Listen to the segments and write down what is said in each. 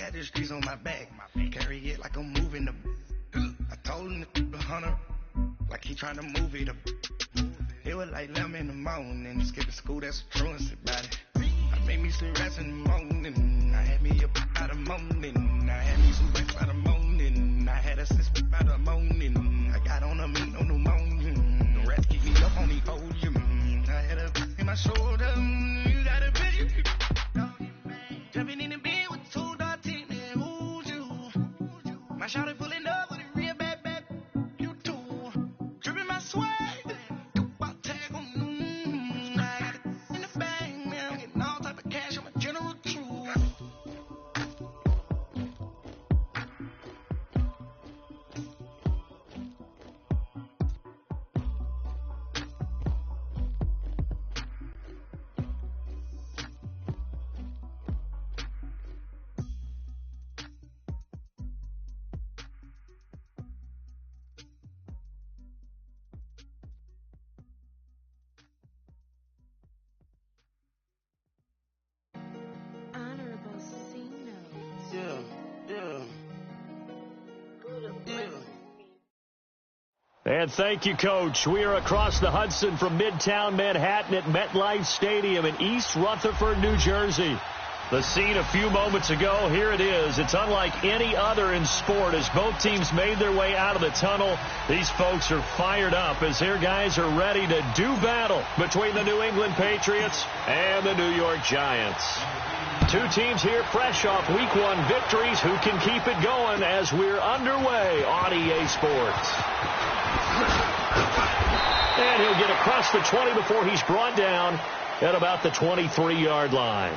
had the streets on my back. Carry it like I'm moving the. I told him to the hunter, like he trying to move it up. It was like 11 in the morning. Skipping school, that's a truancy about it. I made me some rest in the morning. I had me up out of morning. I had me some breakfast out of morning. I had a six out of morning. I got on a meat on the morning. The rats keep me up on the ocean. I had a in my shoulder. You got a bitch. Jumping in the bed with 2 dark teeth. Man, who's you? My shawty pulling up with a real bad. You too. Dripping my swag. And thank you, Coach. We are across the Hudson from Midtown Manhattan at MetLife Stadium in East Rutherford, New Jersey. The scene a few moments ago, here it is. It's unlike any other in sport as both teams made their way out of the tunnel. These folks are fired up as their guys are ready to do battle between the New England Patriots and the New York Giants. Two teams here fresh off Week 1 victories. Who can keep it going as we're underway on EA Sports? And he'll get across the 20 before he's brought down at about the 23-yard line.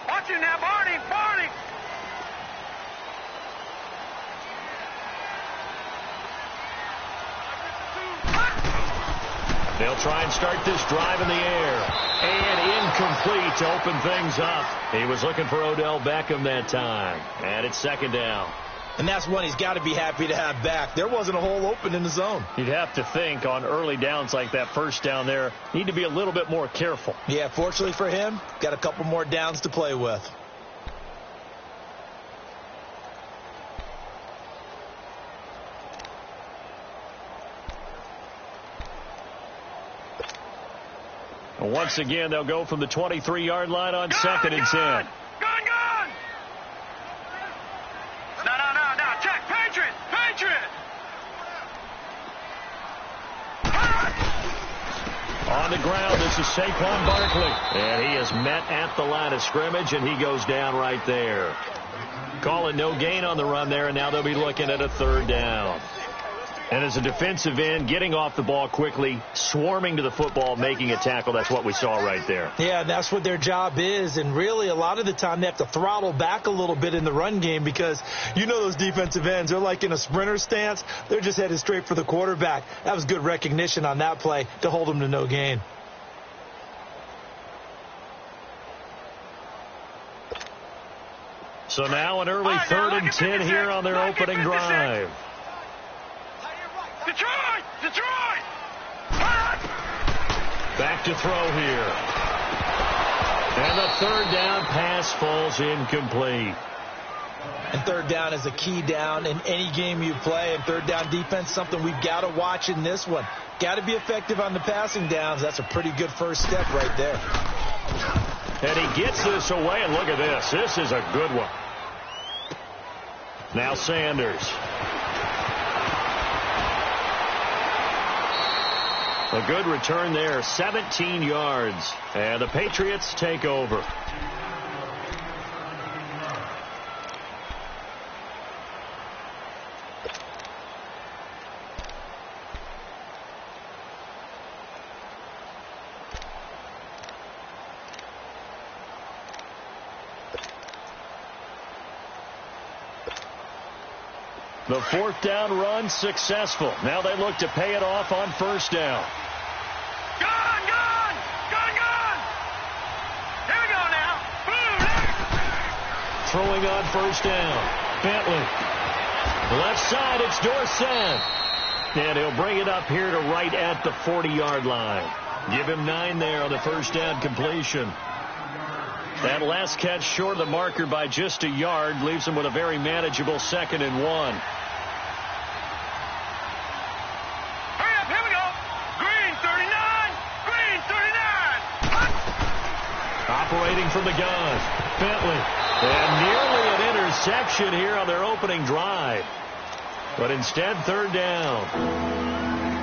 Watch it now, Barney! They'll try and start this drive in the air. And incomplete to open things up. He was looking for Odell Beckham that time. And it's second down. And that's one he's got to be happy to have back. There wasn't a hole open in the zone. You'd have to think on early downs like that first down there, need to be a little bit more careful. Yeah, fortunately for him, got a couple more downs to play with. Once again, they'll go from the 23-yard line on second and 10. Gone! No. Check, Patriot! On the ground, this is Saquon Barkley. And he is met at the line of scrimmage, and he goes down right there. Calling no gain on the run there, and now they'll be looking at a third down. And as a defensive end, getting off the ball quickly, swarming to the football, making a tackle, that's what we saw right there. Yeah, that's what their job is. And really, a lot of the time, they have to throttle back a little bit in the run game because you know those defensive ends, they're like in a sprinter stance. They're just headed straight for the quarterback. That was good recognition on that play to hold them to no gain. So now an early third and 10 here on their opening drive. Detroit! Back to throw here. And the third down pass falls incomplete. And third down is a key down in any game you play. And third down defense, something we've got to watch in this one. Got to be effective on the passing downs. That's a pretty good first step right there. And he gets this away, and look at this. This is a good one. Now Sanders. A good return there, 17 yards. And the Patriots take over. The fourth down run successful. Now they look to pay it off on first down. Gone! Here we go now. Boom! Throwing on first down. Bentley. Left side, it's Dorsett. And he'll bring it up here to right at the 40-yard line. Give him 9 there on the first down completion. That last catch short of the marker by just a yard leaves him with a very manageable 2nd and 1. Hurry up, here we go. Green 39, green 39. Operating from the gun, Bentley. And nearly an interception here on their opening drive. But instead, 3rd down.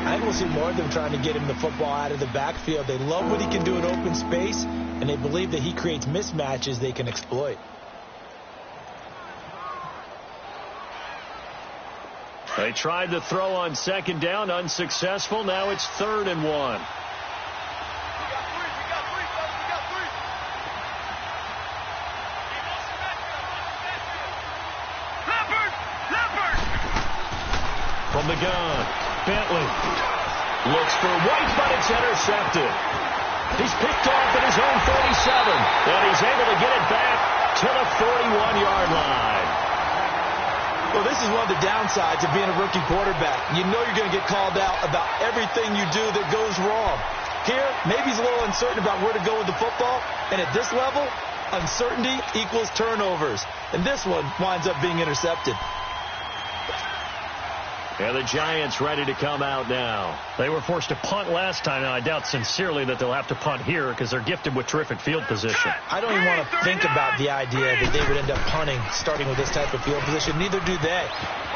I think we'll see more of them trying to get him the football out of the backfield. They love what he can do in open space, and they believe that he creates mismatches they can exploit. They tried to throw on 2nd down, unsuccessful. Now it's 3rd and 1. From the gun, Bentley looks for White, but it's intercepted. He's picked off at his own 47, and he's able to get it back to the 41-yard line. Well, this is one of the downsides of being a rookie quarterback. You know you're going to get called out about everything you do that goes wrong. Here, maybe he's a little uncertain about where to go with the football, and at this level, uncertainty equals turnovers. And this one winds up being intercepted. And the Giants ready to come out now. They were forced to punt last time, and I doubt sincerely that they'll have to punt here because they're gifted with terrific field position. I don't even want to think about the idea that they would end up punting starting with this type of field position. Neither do they.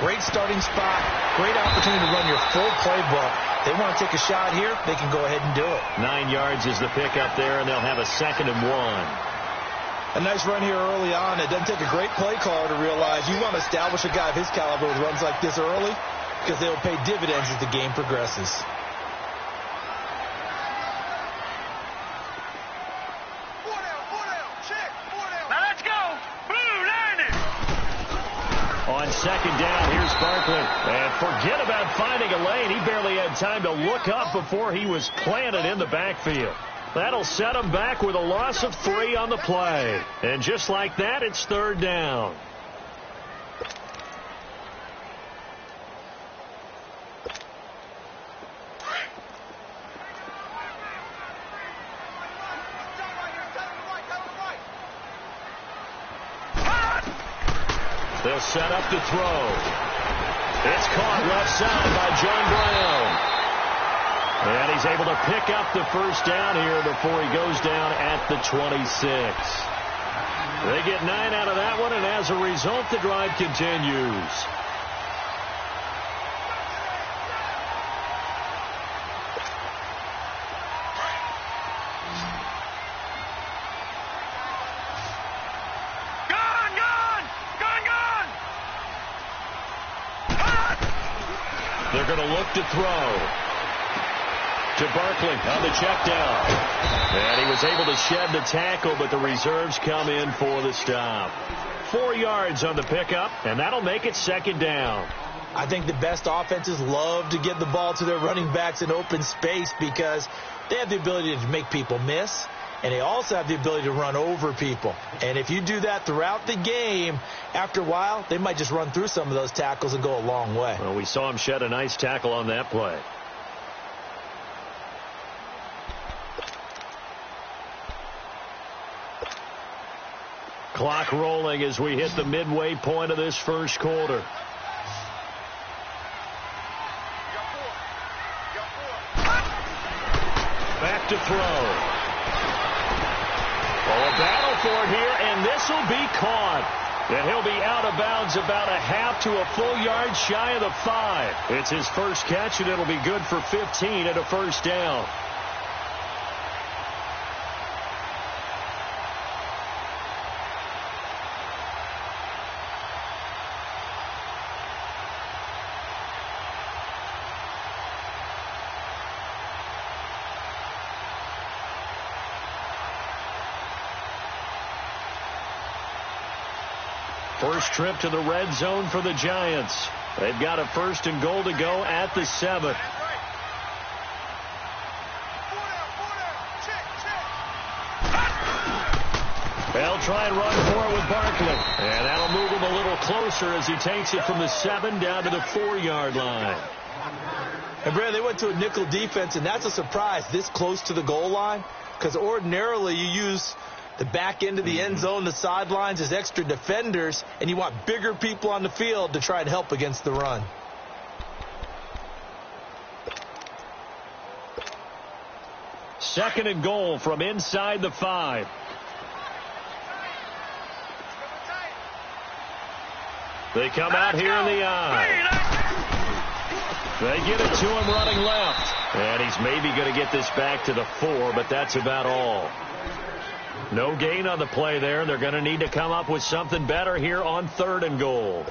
Great starting spot, great opportunity to run your full playbook. They want to take a shot here, they can go ahead and do it. 9 yards is the pickup there, and they'll have a 2nd and 1. A nice run here early on. It doesn't take a great play caller to realize you want to establish a guy of his caliber with runs like this early, because they will pay dividends as the game progresses. Now let's go. Blue, landed. On 2nd down, here's Barkley. And forget about finding a lane. He barely had time to look up before he was planted in the backfield. That'll set him back with a loss of 3 on the play. And just like that, it's 3rd down. They'll set up to throw. It's caught left side by John Brown. And he's able to pick up the first down here before he goes down at the 26. They get 9 out of that one, and as a result, the drive continues. They're going to look to throw to Barkley on the check down. And he was able to shed the tackle, but the reserves come in for the stop. 4 yards on the pickup, and that'll make it 2nd down. I think the best offenses love to get the ball to their running backs in open space because they have the ability to make people miss, and they also have the ability to run over people. And if you do that throughout the game, after a while, they might just run through some of those tackles and go a long way. Well, we saw him shed a nice tackle on that play. Clock rolling as we hit the midway point of this first quarter. Back to throw. Oh, a battle for it here, and this will be caught. And he'll be out of bounds about a half to a full yard shy of the 5. It's his first catch, and it'll be good for 15 at a first down. First trip to the red zone for the Giants. They've got a 1st and goal to go at the 7. They'll try and run for it with Barkley. And that'll move him a little closer as he takes it from the 7 down to the 4-yard line. And, Brad, they went to a nickel defense, and that's a surprise this close to the goal line, because ordinarily you use the back end of the end zone, the sidelines as extra defenders, and you want bigger people on the field to try and help against the run. Second and goal from inside the 5. They come out here in the eye. They get it to him running left. And he's maybe going to get this back to the 4, but that's about all. No gain on the play there. They're going to need to come up with something better here on 3rd and goal.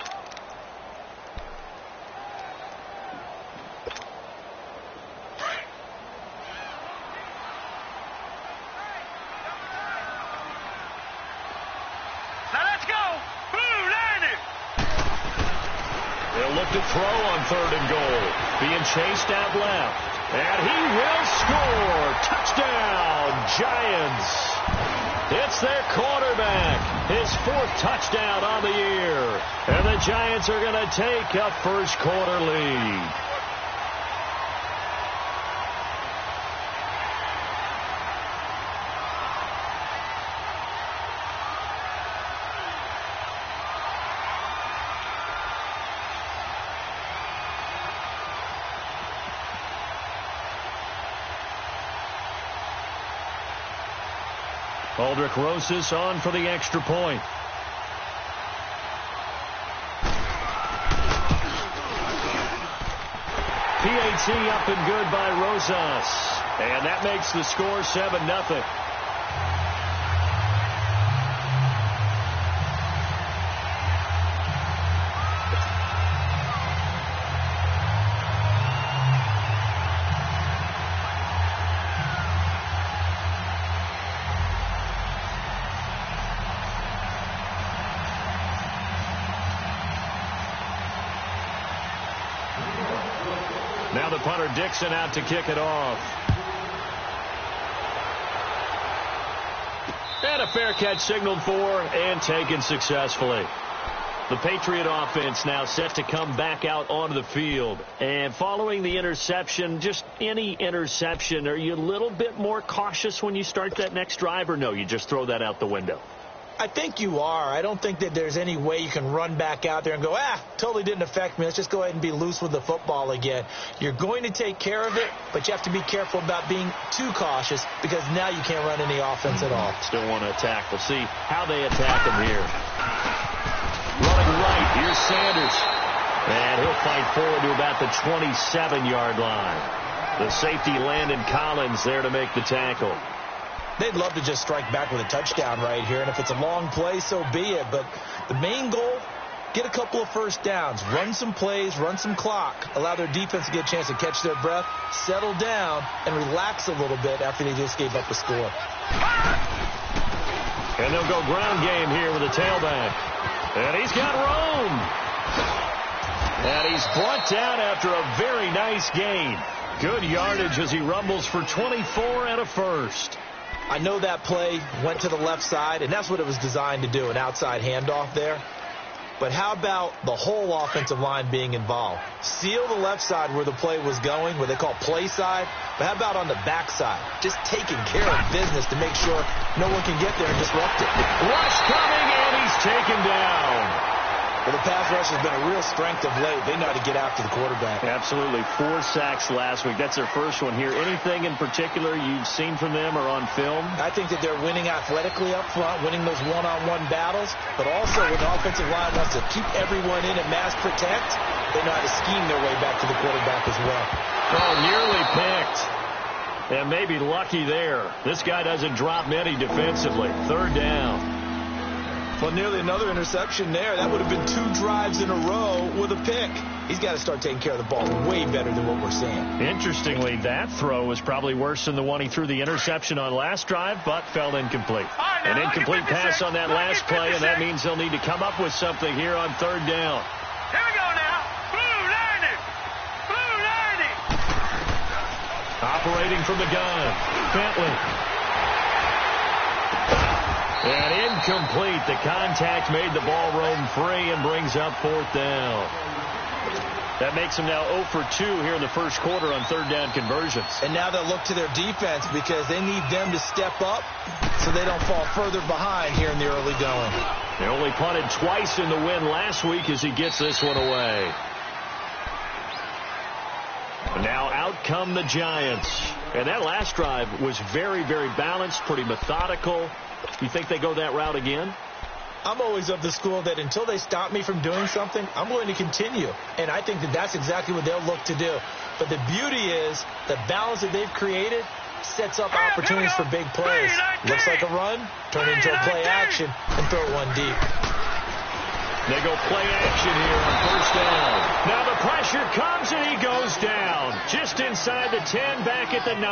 To throw on 3rd and goal. Being chased out left. And he will score. Touchdown, Giants. It's their quarterback. His 4th touchdown on the year. And the Giants are going to take a first quarter lead. Aldrich Rosas on for the extra point. PAT up and good by Rosas. And that makes the score 7-0. Now the punter Dixon out to kick it off. And a fair catch signaled for and taken successfully. The Patriot offense now set to come back out onto the field. And following the interception, just any interception, are you a little bit more cautious when you start that next drive, or no, you just throw that out the window? I think you are. I don't think that there's any way you can run back out there and go, totally didn't affect me. Let's just go ahead and be loose with the football again. You're going to take care of it, but you have to be careful about being too cautious because now you can't run any offense at all. Still want to attack. We'll see how they attack him here. Running right, here's Sanders. And he'll fight forward to about the 27-yard line. The safety Landon Collins there to make the tackle. They'd love to just strike back with a touchdown right here, and if it's a long play, so be it. But the main goal, get a couple of first downs, run some plays, run some clock, allow their defense to get a chance to catch their breath, settle down, and relax a little bit after they just gave up a score. And they'll go ground game here with a tailback. And he's got room. And he's brought down after a very nice gain. Good yardage as he rumbles for 24 and a first. I know that play went to the left side, and that's what it was designed to do, an outside handoff there. But how about the whole offensive line being involved? Seal the left side where the play was going, what they call play side. But how about on the back side? Just taking care of business to make sure no one can get there and disrupt it. Rush coming, and he's taken down. Well, the pass rush has been a real strength of late. They know how to get after the quarterback. Absolutely. 4 sacks last week. That's their first one here. Anything in particular you've seen from them or on film? I think that they're winning athletically up front, winning those one-on-one battles, but also when the offensive line wants to keep everyone in and mass protect, they know how to scheme their way back to the quarterback as well. Oh, nearly picked. And maybe lucky there. This guy doesn't drop many defensively. 3rd down. Well, nearly another interception there. That would have been 2 drives in a row with a pick. He's got to start taking care of the ball way better than what we're seeing. Interestingly, that throw was probably worse than the one he threw the interception on last drive, but fell incomplete. An incomplete pass on that last play, and that means they'll need to come up with something here on 3rd down. Here we go now. Blue learning. Blue learning. Operating from the gun, Bentley. And incomplete. The contact made the ball roam free and brings up 4th down. That makes them now 0 for 2 here in the first quarter on third down conversions. And now they'll look to their defense because they need them to step up so they don't fall further behind here in the early going. They only punted twice in the win last week as he gets this one away. And now out come the Giants. And that last drive was very, very balanced, pretty methodical. You think they go that route again? I'm always of the school that until they stop me from doing something, I'm going to continue. And I think that that's exactly what they'll look to do. But the beauty is the balance that they've created sets up opportunities for big plays. Looks like a run, turn into a play action, and throw one deep. They go play action here on first down. Now the pressure comes and he goes down. Just inside the 10, back at the 9.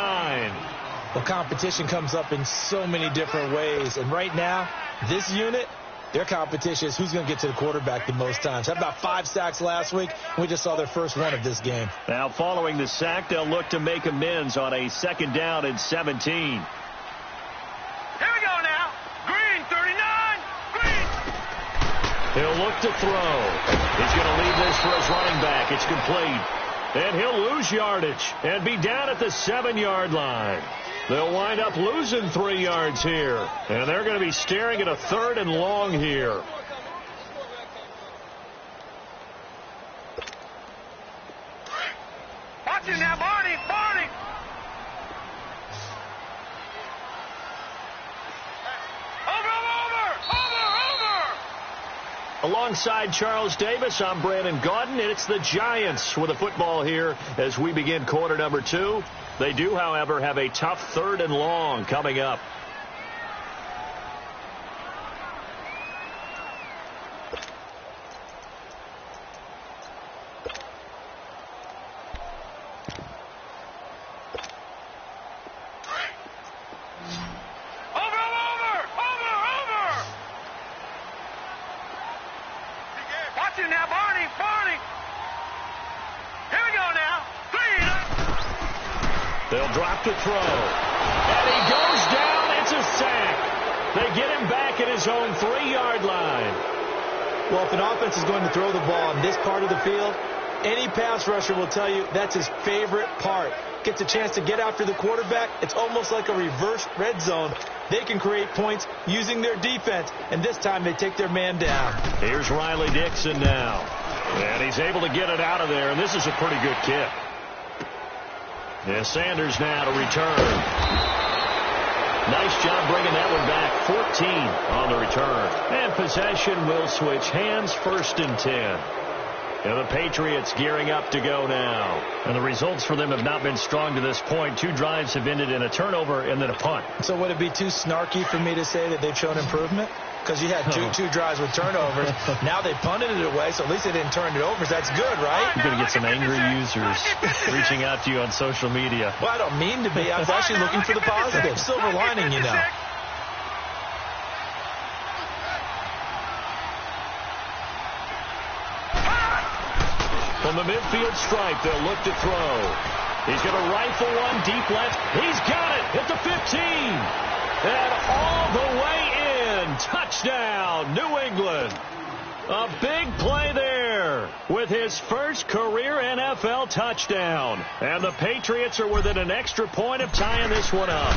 Well, competition comes up in so many different ways. And right now, this unit, their competition is who's going to get to the quarterback the most times. Had about 5 sacks last week. We just saw their first one of this game. Now following the sack, they'll look to make amends on a second down and 17. Here we go now. Green, 39. Green. He'll look to throw. He's going to leave this for his running back. It's complete. And he'll lose yardage and be down at the 7-yard line. They'll wind up losing 3 yards here. And they're going to be staring at a 3rd and long here. Watch it now, Barney. Barney. Over. Alongside Charles Davis, I'm Brandon Gaudin, and it's the Giants with the football here as we begin quarter number 2. They do, however, have a tough 3rd and long coming up. They'll drop to throw. And he goes down. It's a sack. They get him back at his own 3-yard line. Well, if an offense is going to throw the ball in this part of the field, any pass rusher will tell you that's his favorite part. Gets a chance to get after the quarterback. It's almost like a reverse red zone. They can create points using their defense, and this time they take their man down. Here's Riley Dixon now. And he's able to get it out of there, and this is a pretty good kick. And Sanders now to return. Nice job bringing that one back. 14 on the return. And possession will switch hands, 1st and 10. And the Patriots gearing up to go now. And the results for them have not been strong to this point. 2 drives have ended in a turnover and then a punt. So would it be too snarky for me to say that they've shown improvement? Because you had two drives with turnovers. Now they punted it away, so at least they didn't turn it over. So that's good, right? You're going to get some angry users reaching out to you on social media. Well, I don't mean to be. I was actually looking for the positive. Silver lining, you know. From the midfield stripe, they'll look to throw. He's going to rifle one deep left. He's got it at the 15. And all the way in. Touchdown, New England. A big play there with his first career NFL touchdown. And the Patriots are within an extra point of tying this one up.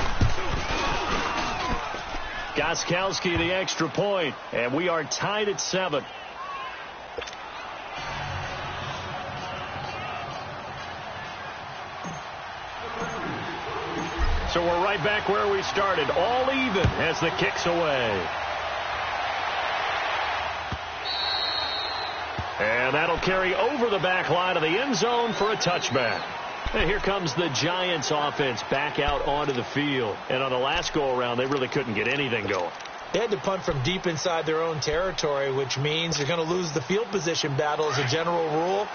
Gostkowski the extra point, and we are tied at 7. So we're right back where we started, all even as the kick's away. And that'll carry over the back line of the end zone for a touchback. And here comes the Giants offense back out onto the field. And on the last go-around, they really couldn't get anything going. They had to punt from deep inside their own territory, which means you're going to lose the field position battle as a general rule.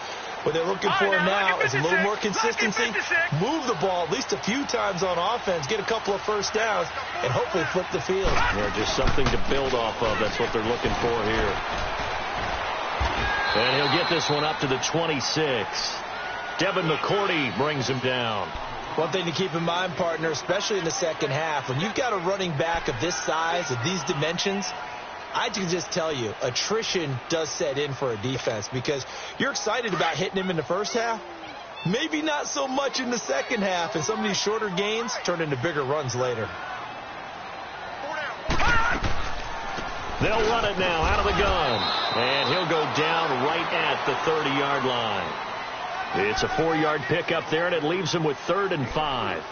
What they're looking for now is a little more consistency, move the ball at least a few times on offense, get a couple of first downs, and hopefully flip the field. Yeah, just something to build off of. That's what they're looking for here. And he'll get this one up to the 26. Devin McCourty brings him down. One thing to keep in mind, partner, especially in the second half, when you've got a running back of this size, of these dimensions, I can just tell you, attrition does set in for a defense because you're excited about hitting him in the first half. Maybe not so much in the second half, and some of these shorter gains turn into bigger runs later. They'll run it now out of the gun, and he'll go down right at the 30-yard line. It's a 4-yard pickup there, and it leaves him with 3rd and 5.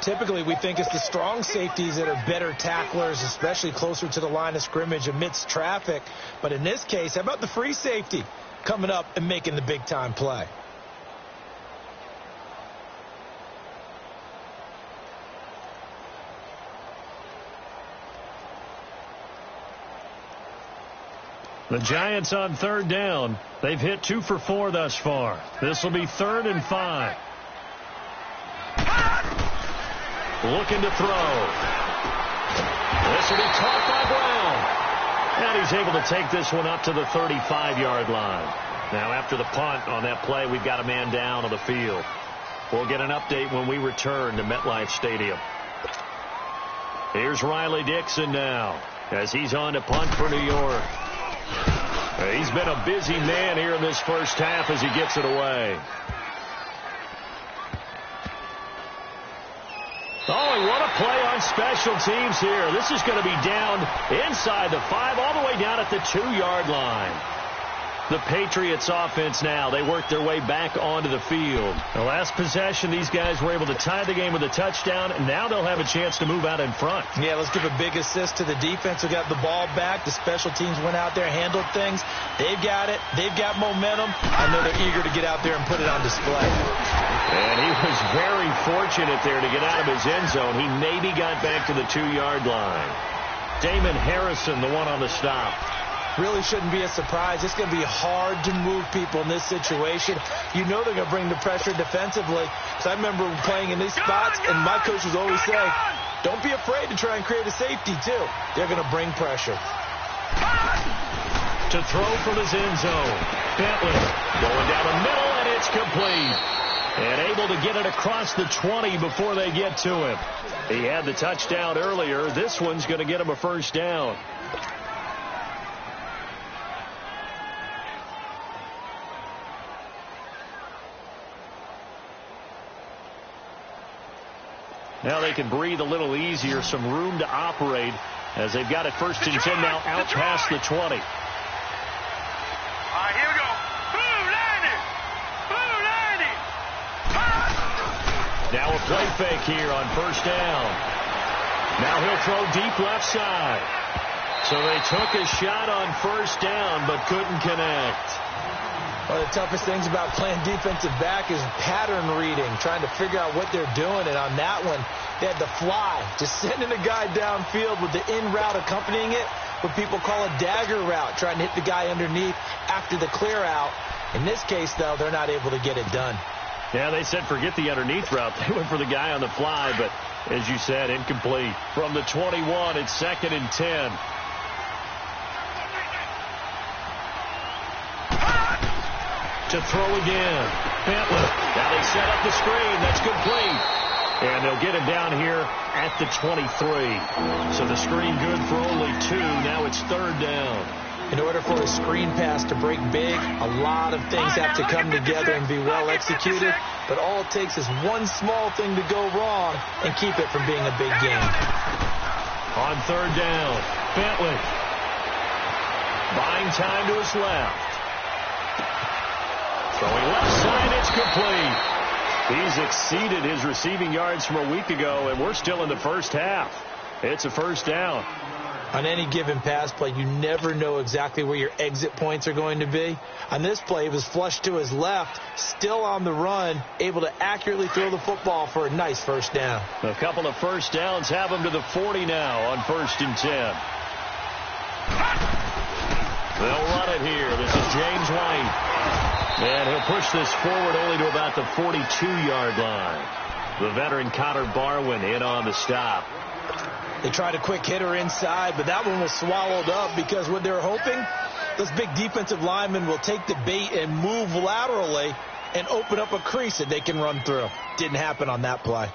Typically, we think it's the strong safeties that are better tacklers, especially closer to the line of scrimmage amidst traffic. But in this case, how about the free safety coming up and making the big-time play? The Giants on 3rd down. They've hit 2 for 4 thus far. This will be 3rd and 5. Looking to throw. This will be caught by Brown. And he's able to take this one up to the 35-yard line. Now, after the punt on that play, we've got a man down on the field. We'll get an update when we return to MetLife Stadium. Here's Riley Dixon now as he's on to punt for New York. He's been a busy man here in this first half as he gets it away. Oh, what a play on special teams here. This is going to be down inside the 5, all the way down at the 2-yard line. The Patriots offense now, they work their way back onto the field. The last possession, these guys were able to tie the game with a touchdown, and now they'll have a chance to move out in front. Yeah, let's give a big assist to the defense who got the ball back. The special teams went out there, handled things. They've got it. They've got momentum. I know they're eager to get out there and put it on display. And he was very fortunate there to get out of his end zone. He maybe got back to the 2-yard line. Damon Harrison, the one on the stop. Really shouldn't be a surprise. It's going to be hard to move people in this situation. You know they're going to bring the pressure defensively. So I remember playing in these spots, and my coaches always say, don't be afraid to try and create a safety, too. They're going to bring pressure. To throw from his end zone. Bentley going down the middle, and it's complete. And able to get it across the 20 before they get to him. He had the touchdown earlier. This one's going to get him a first down. Now they can breathe a little easier, some room to operate as they've got it 1st and 10 now out past the 20. All right, here we go. Now a play fake here on 1st down. Now he'll throw deep left side. So they took a shot on 1st down but couldn't connect. One of the toughest things about playing defensive back is pattern reading, trying to figure out what they're doing. And on that one, they had the fly, just sending a guy downfield with the in route accompanying it, what people call a dagger route, trying to hit the guy underneath after the clear out. In this case, though, they're not able to get it done. Yeah, they said forget the underneath route. They went for the guy on the fly, but as you said, incomplete. From the 21, it's 2nd and 10. To throw again. Bentley. Now they set up the screen. That's complete. And they'll get it down here at the 23. So the screen good for only 2. Now it's 3rd down. In order for a screen pass to break big, a lot of things have to come together and be well executed. But all it takes is one small thing to go wrong and keep it from being a big game. On 3rd down, Bentley. Buying time to his left. Throwing left side, it's complete. He's exceeded his receiving yards from a week ago, and we're still in the first half. It's a 1st down. On any given pass play, you never know exactly where your exit points are going to be. On this play, it was flushed to his left, still on the run, able to accurately throw the football for a nice 1st down. A couple of 1st downs have him to the 40 now on 1st and 10. They'll run it here. This is James White. And he'll push this forward only to about the 42-yard line. The veteran Connor Barwin in on the stop. They tried a quick hitter inside, but that one was swallowed up because what they're hoping, those big defensive linemen will take the bait and move laterally and open up a crease that they can run through. Didn't happen on that play.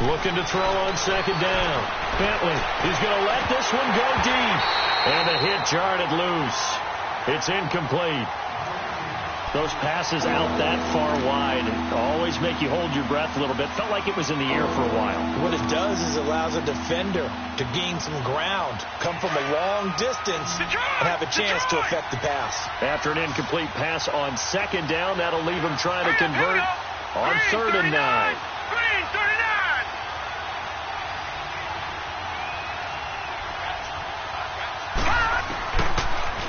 Looking to throw on second down. Bentley, he's going to let this one go deep. And the hit jarred it loose. It's incomplete. Those passes out that far wide always make you hold your breath a little bit. Felt like it was in the air for a while. What it does is it allows a defender to gain some ground, come from a long distance, and have a chance to affect the pass. After an incomplete pass on second down, that'll leave him trying to convert on 3rd and 9. Green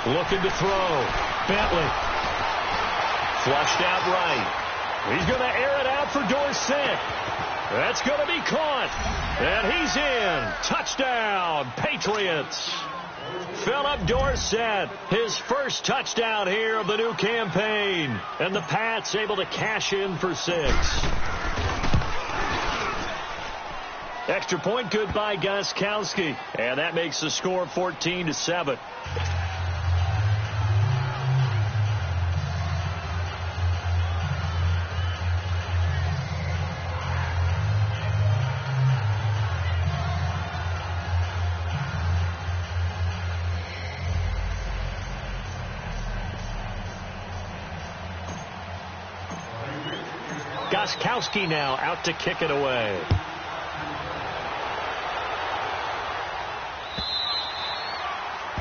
39. Looking to throw. Bentley. Flushed out right. He's going to air it out for Dorsett. That's going to be caught. And he's in. Touchdown, Patriots. Philip Dorsett, his first touchdown here of the new campaign. And the Pats able to cash in for 6. Extra point good by Gocoogs7's. And that makes the score 14-7. Gocoogs7 now out to kick it away.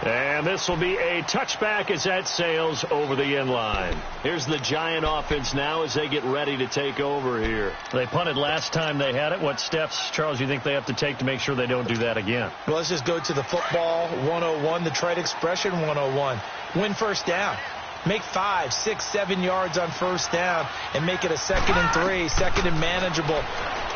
And this will be a touchback as that sails over the end line. Here's the Giant offense now as they get ready to take over here. They punted last time they had it. What steps, Charles, you think they have to take to make sure they don't do that again? Well, let's just go to the football 101, the trade expression 101. Win first down. Make 5, 6, 7 yards on first down and make it a 2nd and 3, 2nd and manageable.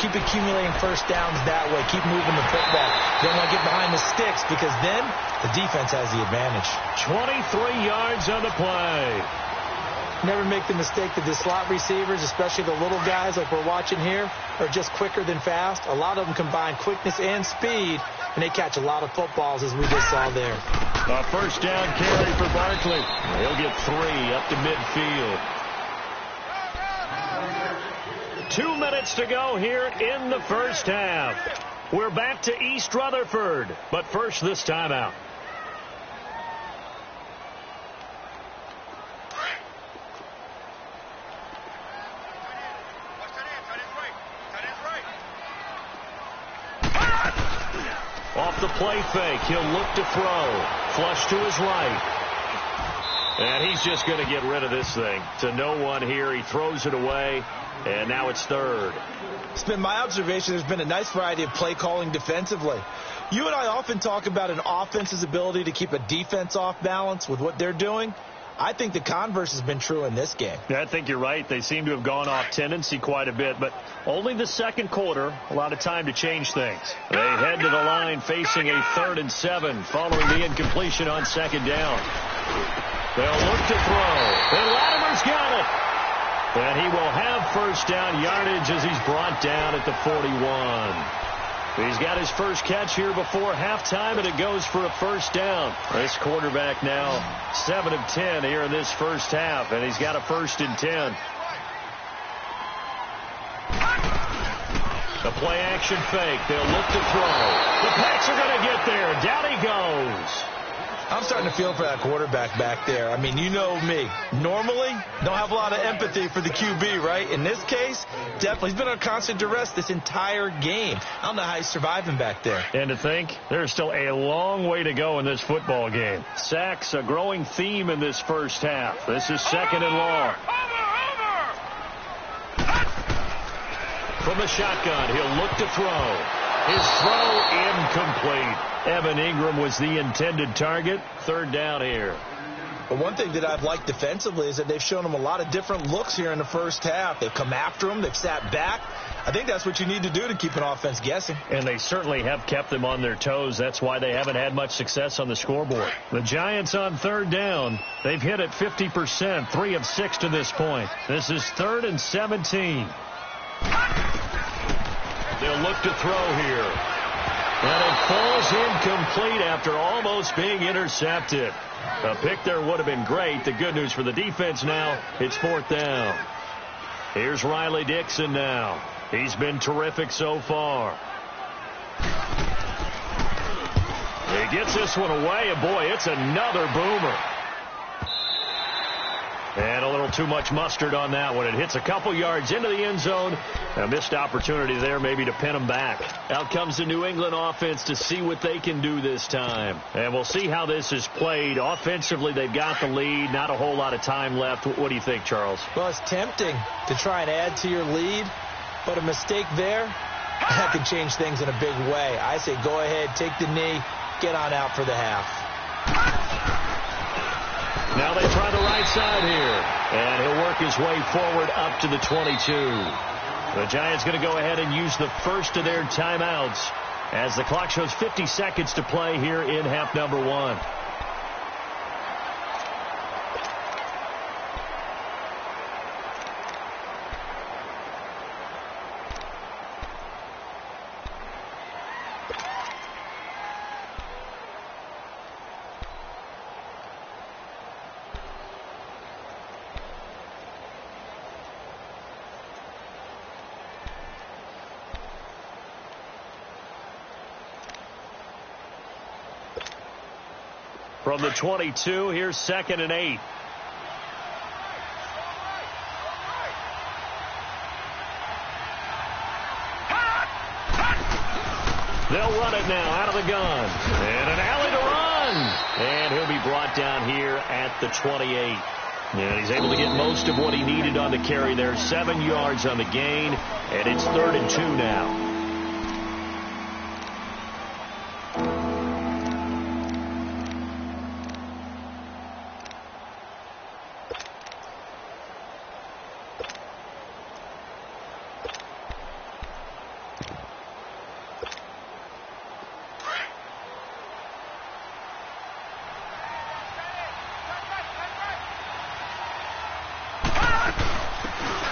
Keep accumulating first downs that way. Keep moving the football. Don't want to get behind the sticks because then the defense has the advantage. 23 yards on the play. Never make the mistake that the slot receivers, especially the little guys like we're watching here, are just quicker than fast. A lot of them combine quickness and speed, and they catch a lot of footballs as we just saw there. A first down carry for Barkley. He'll get 3 up to midfield. 2 minutes to go here in the first half. We're back to East Rutherford, but first this timeout. Off the play fake, he'll look to throw. Flush to his right. And he's just going to get rid of this thing. To no one here. He throws it away, and now it's 3rd. It's been my observation there's been a nice variety of play calling defensively. You and I often talk about an offense's ability to keep a defense off balance with what they're doing. I think the converse has been true in this game. Yeah, I think you're right. They seem to have gone off tendency quite a bit, but only the second quarter, a lot of time to change things. They head to the line facing a 3rd and 7 following the incompletion on second down. They'll look to throw, and Latimer's got it. And he will have first down yardage as he's brought down at the 41. He's got his first catch here before halftime, and it goes for a first down. This quarterback now 7 of 10 here in this first half, and he's got a 1st and 10. The play action fake. They'll look to throw. The Pats are going to get there. Down he goes. I'm starting to feel for that quarterback back there. I mean, you know me. Normally, don't have a lot of empathy for the QB, right? In this case, definitely. He's been under constant duress this entire game. I don't know how he's surviving back there. And to think, there's still a long way to go in this football game. Sacks, a growing theme in this first half. This is 2nd and long. From the shotgun, he'll look to throw. His throw incomplete. Evan Ingram was the intended target. 3rd down here. But one thing that I've liked defensively is that they've shown him a lot of different looks here in the first half. They've come after him. They've sat back. I think that's what you need to do to keep an offense guessing. And they certainly have kept them on their toes. That's why they haven't had much success on the scoreboard. The Giants on 3rd down. They've hit it 50%, 3 of 6 to this point. This is 3rd and 17. They'll look to throw here. And it falls incomplete after almost being intercepted. A pick there would have been great. The good news for the defense now, it's 4th down. Here's Riley Dixon now. He's been terrific so far. He gets this one away, and boy, it's another boomer. And a little too much mustard on that one. It hits a couple yards into the end zone. A missed opportunity there maybe to pin them back. Out comes the New England offense to see what they can do this time. And we'll see how this is played. Offensively, they've got the lead. Not a whole lot of time left. What do you think, Charles? Well, it's tempting to try and add to your lead, but a mistake there, that could change things in a big way. I say go ahead, take the knee, get on out for the half. Now they try the right side here, and he'll work his way forward up to the 22. The Giants going to go ahead and use the first of their timeouts as the clock shows 50 seconds to play here in half number 1. From the 22, here's 2nd and 8. They'll run it now out of the gun. And an alley to run. And he'll be brought down here at the 28. And he's able to get most of what he needed on the carry there. 7 yards on the gain. And it's 3rd and 2 now.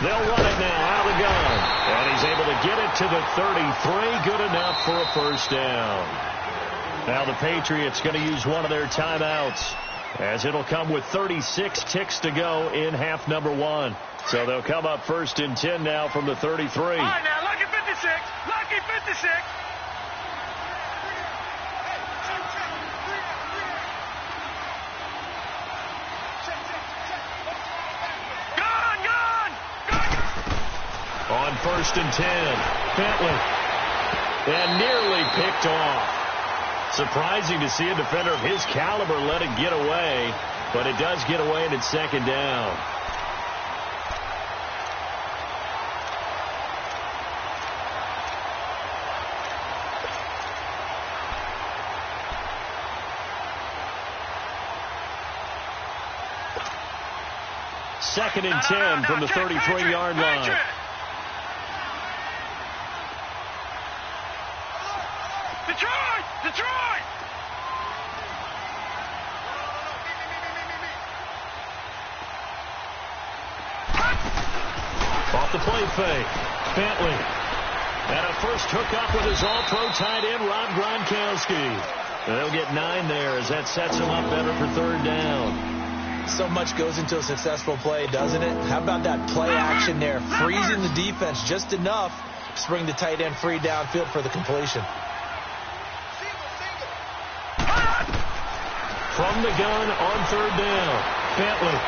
They'll run it now out of the gun. And he's able to get it to the 33. Good enough for a first down. Now the Patriots going to use one of their timeouts, as it'll come with 36 ticks to go in half number 1. So they'll come up 1st and 10 now from the 33. All right, now, lucky 56. Lucky 56. On 1st and 10, Bentley, and nearly picked off. Surprising to see a defender of his caliber let it get away, but it does get away, and it's 2nd down. Second and 10 from the 33-yard line. Detroit! Off the play fake. Bentley. And a first hookup with his all-pro tight end, Rob Gronkowski. They'll get 9 there as that sets him up better for 3rd down. So much goes into a successful play, doesn't it? How about that play action there? Freezing the defense just enough to bring the tight end free downfield for the completion. From the gun on 3rd down, Bentley.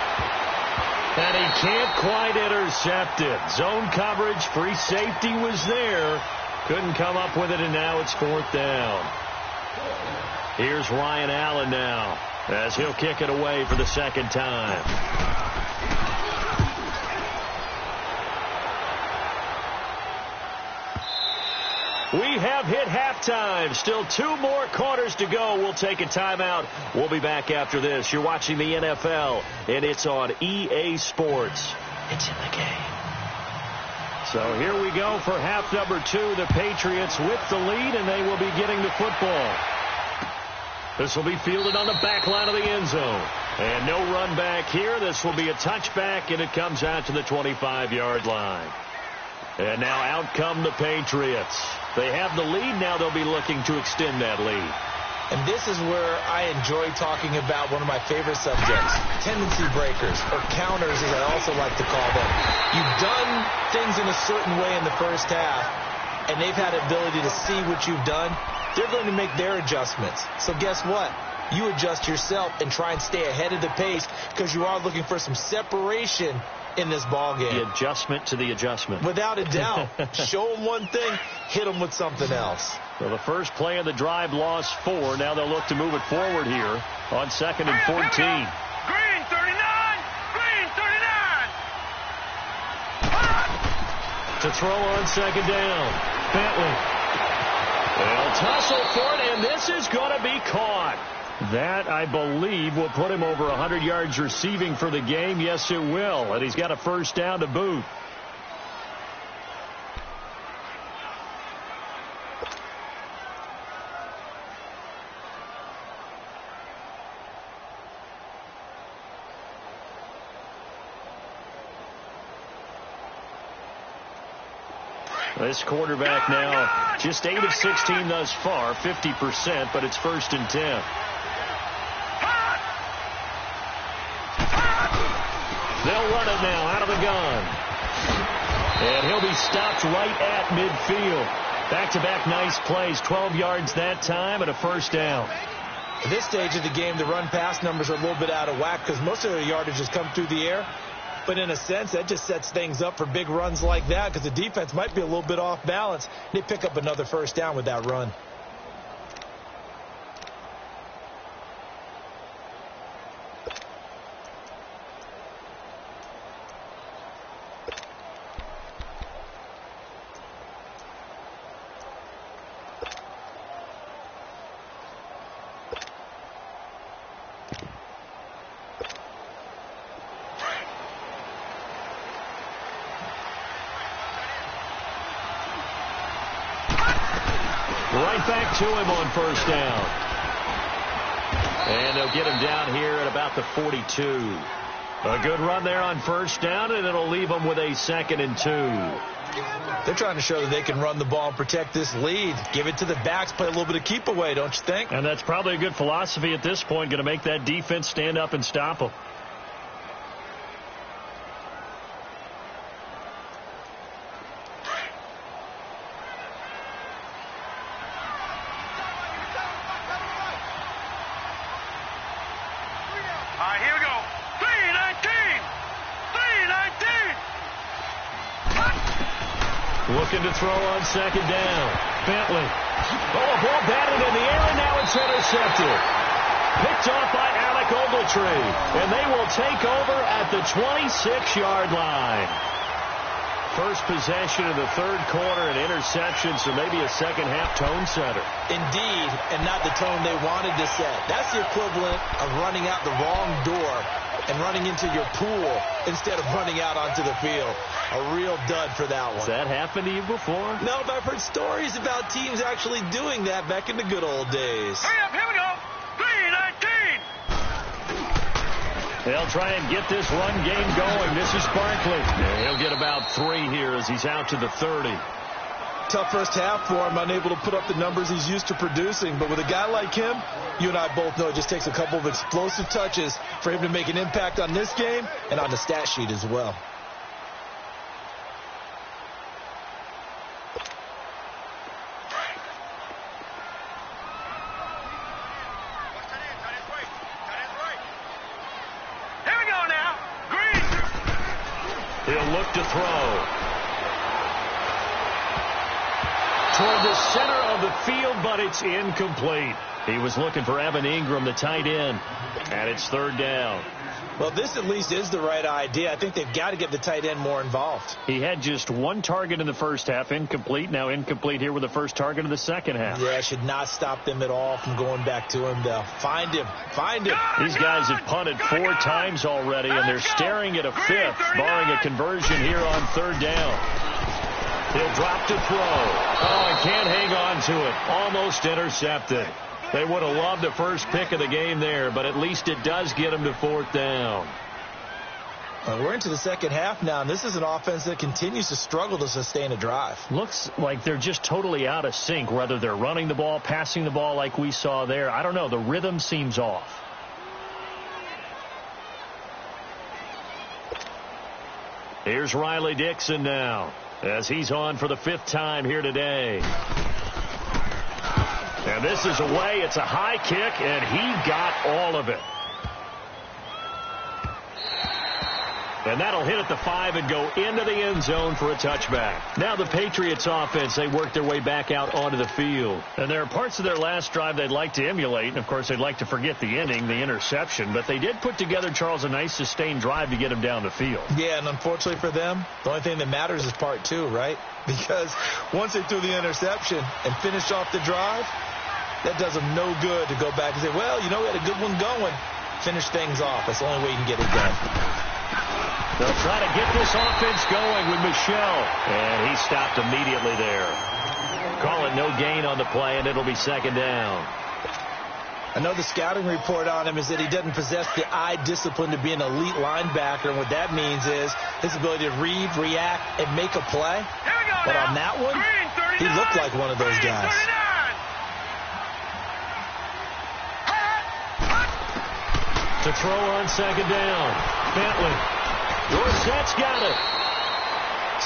And he can't quite intercept it. Zone coverage, free safety was there. Couldn't come up with it, and now it's 4th down. Here's Ryan Allen now, as he'll kick it away for the 2nd time. We have hit halftime. Still 2 more quarters to go. We'll take a timeout. We'll be back after this. You're watching the NFL, and it's on EA Sports. It's in the game. So here we go for half number 2. The Patriots with the lead, and they will be getting the football. This will be fielded on the back line of the end zone. And no run back here. This will be a touchback, and it comes out to the 25-yard line. And now out come the Patriots. They have the lead. Now they'll be looking to extend that lead. And this is where I enjoy talking about one of my favorite subjects, tendency breakers, or counters as I also like to call them. You've done things in a certain way in the first half, and they've had the ability to see what you've done. They're going to make their adjustments. So guess what? You adjust yourself and try and stay ahead of the pace because you are looking for some separation in this ball game. The adjustment to the adjustment. Without a doubt. Show them one thing, hit them with something else. So the first play of the drive lost 4. Now they'll look to move it forward here on 2nd and 14. Green 39! Green 39! To throw on 2nd down. Bentley. They'll tussle for it, and this is going to be caught. That, I believe, will put him over 100 yards receiving for the game. Yes, it will. And he's got a first down to boot. This quarterback now just 8 of 16 thus far, 50%, but it's 1st and 10. They'll run it now out of the gun. And he'll be stopped right at midfield. Back-to-back nice plays, 12 yards that time and a first down. At this stage of the game, the run-pass numbers are a little bit out of whack because most of their yardage has come through the air. But in a sense, that just sets things up for big runs like that because the defense might be a little bit off balance. They pick up another first down with that run. Right back to him on first down. And they'll get him down here at about the 42. A good run there on first down, and it'll leave them with a 2nd and 2. They're trying to show that they can run the ball and protect this lead. Give it to the backs, play a little bit of keep away, don't you think? And that's probably a good philosophy at this point, going to make that defense stand up and stop them. Looking to throw on 2nd down. Bentley. Oh, a ball batted in the air, and now it's intercepted. Picked off by Alec Ogletree. And they will take over at the 26-yard line. First possession of the third quarter, an interception, so maybe a second-half tone setter. Indeed, and not the tone they wanted to set. That's the equivalent of running out the wrong door and running into your pool instead of running out onto the field. A real dud for that one. Has that happened to you before? No, but I've heard stories about teams actually doing that back in the good old days. Hurry up, here we go. 3-19. They'll try and get this run game going. This is Barkley. And he'll get about 3 here as he's out to the 30. Tough first half for him, unable to put up the numbers he's used to producing. But with a guy like him, you and I both know it just takes a couple of explosive touches for him to make an impact on this game and on the stat sheet as well. He'll look to throw. Toward the center of the field, but it's incomplete. He was looking for Evan Ingram, the tight end, and it's 3rd down. Well, this at least is the right idea. I think they've got to get the tight end more involved. He had just 1 target in the first half, incomplete. Now incomplete here with the first target of the second half. Yeah, should not stop them at all from going back to him, though. Find him. Find him. These guys have punted 4 times already, and they're staring at a 5th, barring a conversion here on 3rd down. He'll drop to throw. Oh, and can't hang on to it. Almost intercepted. They would have loved the first pick of the game there, but at least it does get them to 4th down. We're into the second half now, and this is an offense that continues to struggle to sustain a drive. Looks like they're just totally out of sync, whether they're running the ball, passing the ball like we saw there. I don't know. The rhythm seems off. Here's Riley Dixon now, as he's on for the 5th time here today. And this is away. It's a high kick, and he got all of it. And that'll hit at the 5 and go into the end zone for a touchback. Now the Patriots offense, they work their way back out onto the field. And there are parts of their last drive they'd like to emulate. And, of course, they'd like to forget the ending, the interception. But they did put together, Charles, a nice sustained drive to get him down the field. Yeah, and unfortunately for them, the only thing that matters is part 2, right? Because once they threw the interception and finished off the drive, that does them no good to go back and say, well, you know, we had a good one going. Finish things off. That's the only way you can get it done. They'll try to get this offense going with Michelle. And he stopped immediately there. Call it no gain on the play, and it'll be 2nd down. I know the scouting report on him is that he doesn't possess the eye discipline to be an elite linebacker. And what that means is his ability to read, react, and make a play. But on that one, he looked like one of those guys. To throw on 2nd down. Bentley. Dorsett's got it.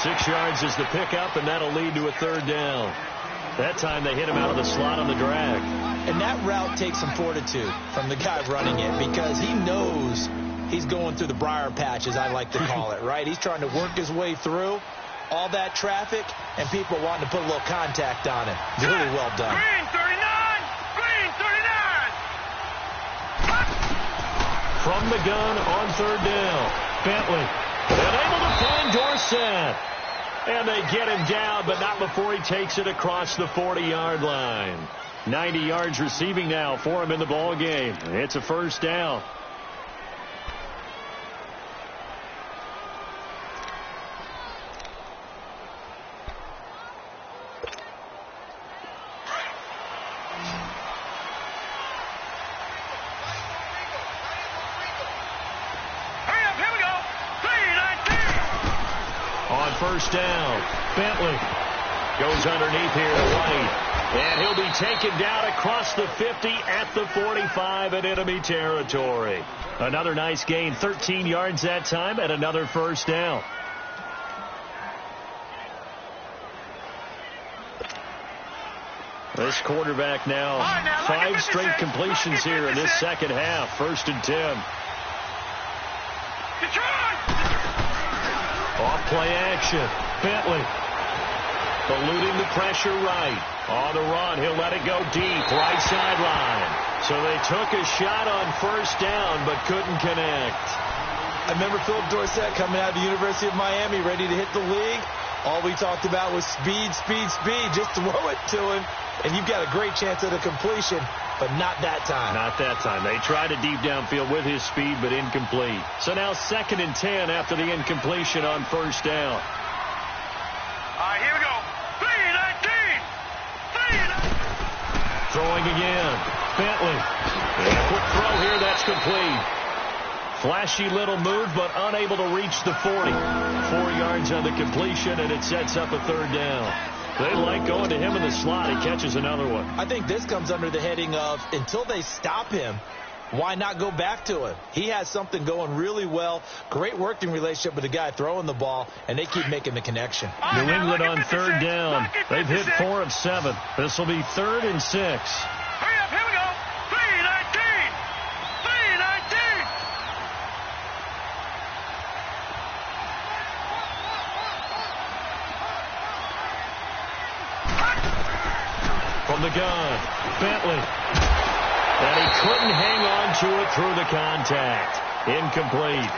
6 yards is the pickup, and that'll lead to a 3rd down. That time they hit him out of the slot on the drag. And that route takes some fortitude from the guy running it, because he knows he's going through the briar patch, as I like to call it, right? He's trying to work his way through all that traffic, and people wanting to put a little contact on it. Really well done. Green 39! Green 39! From the gun on 3rd down. Bentley. And able to find Dorsett. And they get him down, but not before he takes it across the 40-yard line. 90 yards receiving now for him in the ball game. It's a 1st down. On 1st down, Bentley goes underneath here to White. And he'll be taken down across the 50 at the 45 in enemy territory. Another nice gain, 13 yards that time, and another 1st down. This quarterback now, 5 straight completions here in this 2nd half. 1st and 10. Off play action. Bentley eluding the pressure right. On the run, he'll let it go deep. Right sideline. So they took a shot on 1st down, but couldn't connect. I remember Philip Dorsett coming out of the University of Miami, ready to hit the league. All we talked about was speed, speed, speed. Just throw it to him, and you've got a great chance at a completion, but not that time. Not that time. They tried a deep downfield with his speed, but incomplete. So now 2nd and 10 after the incompletion on 1st down. All right, here we go. 3-19. Throwing again. Bentley. And a quick throw here. That's complete. Flashy little move, but unable to reach the 40. 4 yards on the completion, and it sets up a 3rd down. They like going to him in the slot. He catches another one. I think this comes under the heading of, until they stop him, why not go back to him? He has something going really well. Great working relationship with the guy throwing the ball, and they keep making the connection. New England on 3rd down. They've hit 4 of 7. This will be 3rd and 6. Hurry up, here we go. 3-19. 3-19. From the gun, Bentley. And he couldn't hang on to it through the contact. Incomplete.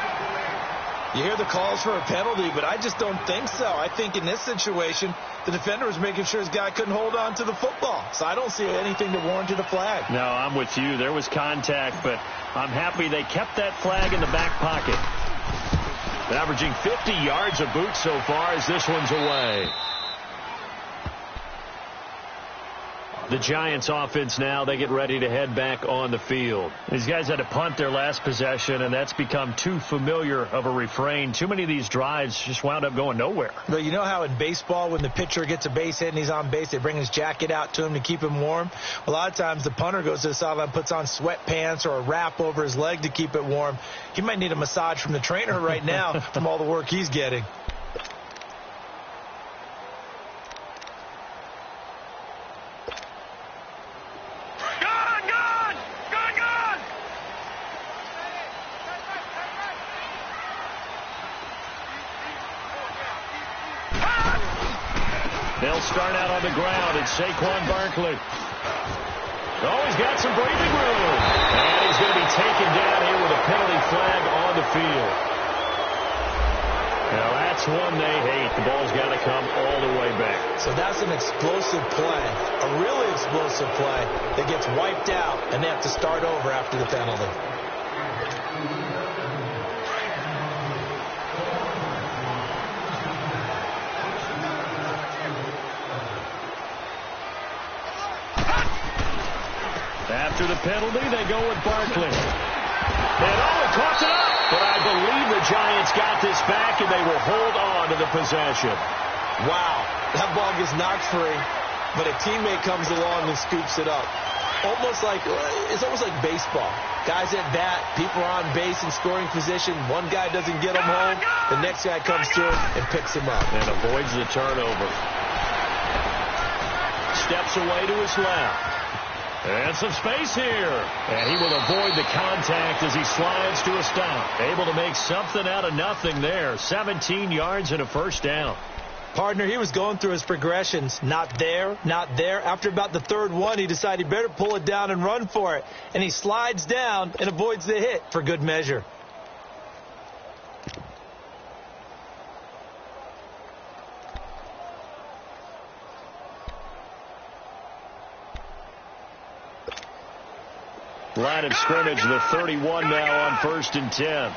You hear the calls for a penalty, but I just don't think so. I think in this situation, the defender was making sure his guy couldn't hold on to the football. So I don't see anything that warranted a flag. No, I'm with you. There was contact, but I'm happy they kept that flag in the back pocket. Averaging 50 yards a boot so far as this one's away. The Giants offense now, they get ready to head back on the field. These guys had to punt their last possession, and that's become too familiar of a refrain. Too many of these drives just wound up going nowhere. But you know how in baseball, when the pitcher gets a base hit and he's on base, they bring his jacket out to him to keep him warm? A lot of times the punter goes to the sideline, puts on sweatpants or a wrap over his leg to keep it warm. He might need a massage from the trainer right now from all the work he's getting. They'll start out on the ground. It's Saquon Barkley. Oh, he's got some breathing room. And he's going to be taken down here with a penalty flag on the field. Now, that's one they hate. The ball's got to come all the way back. So that's an explosive play, a really explosive play that gets wiped out, and they have to start over after the penalty. After the penalty, they go with Barkley. And it caught it up. But I believe the Giants got this back, and they will hold on to the possession. Wow, that ball gets knocked free, but a teammate comes along and scoops it up. It's almost like baseball. Guys at bat, people are on base in scoring position. One guy doesn't get him home. The next guy comes through and picks him up. And avoids the turnover. Steps away to his left. And some space here. And he will avoid the contact as he slides to a stop. Able to make something out of nothing there. 17 yards and a first down. Partner, he was going through his progressions. Not there, not there. After about the third one, he decided he better pull it down and run for it. And he slides down and avoids the hit for good measure. Line of scrimmage, the 31 now on 1st and 10.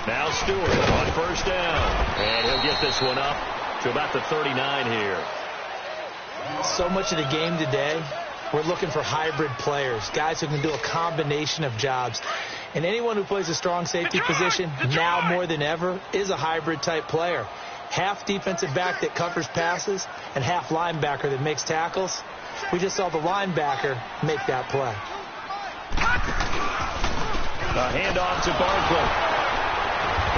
Now Stewart on 1st down. And he'll get this one up to about the 39 here. So much of the game today, we're looking for hybrid players, guys who can do a combination of jobs. And anyone who plays a strong safety position, now more than ever, is a hybrid-type player. Half defensive back that covers passes and half linebacker that makes tackles. We just saw the linebacker make that play. A handoff to Barkley.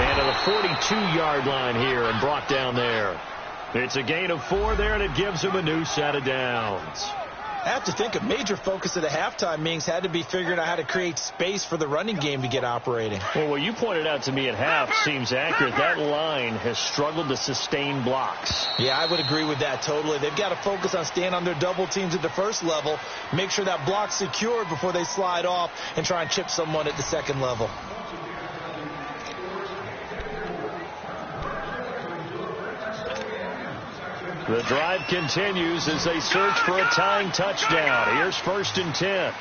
And to the 42-yard line here and brought down there. It's a gain of 4 there, and it gives him a new set of downs. I have to think a major focus of the halftime meetings had to be figuring out how to create space for the running game to get operating. Well, what you pointed out to me at half seems accurate. That line has struggled to sustain blocks. Yeah, I would agree with that totally. They've got to focus on staying on their double teams at the first level, make sure that block's secured before they slide off and try and chip someone at the second level. The drive continues as they search for a tying touchdown. Here's 1st and 10.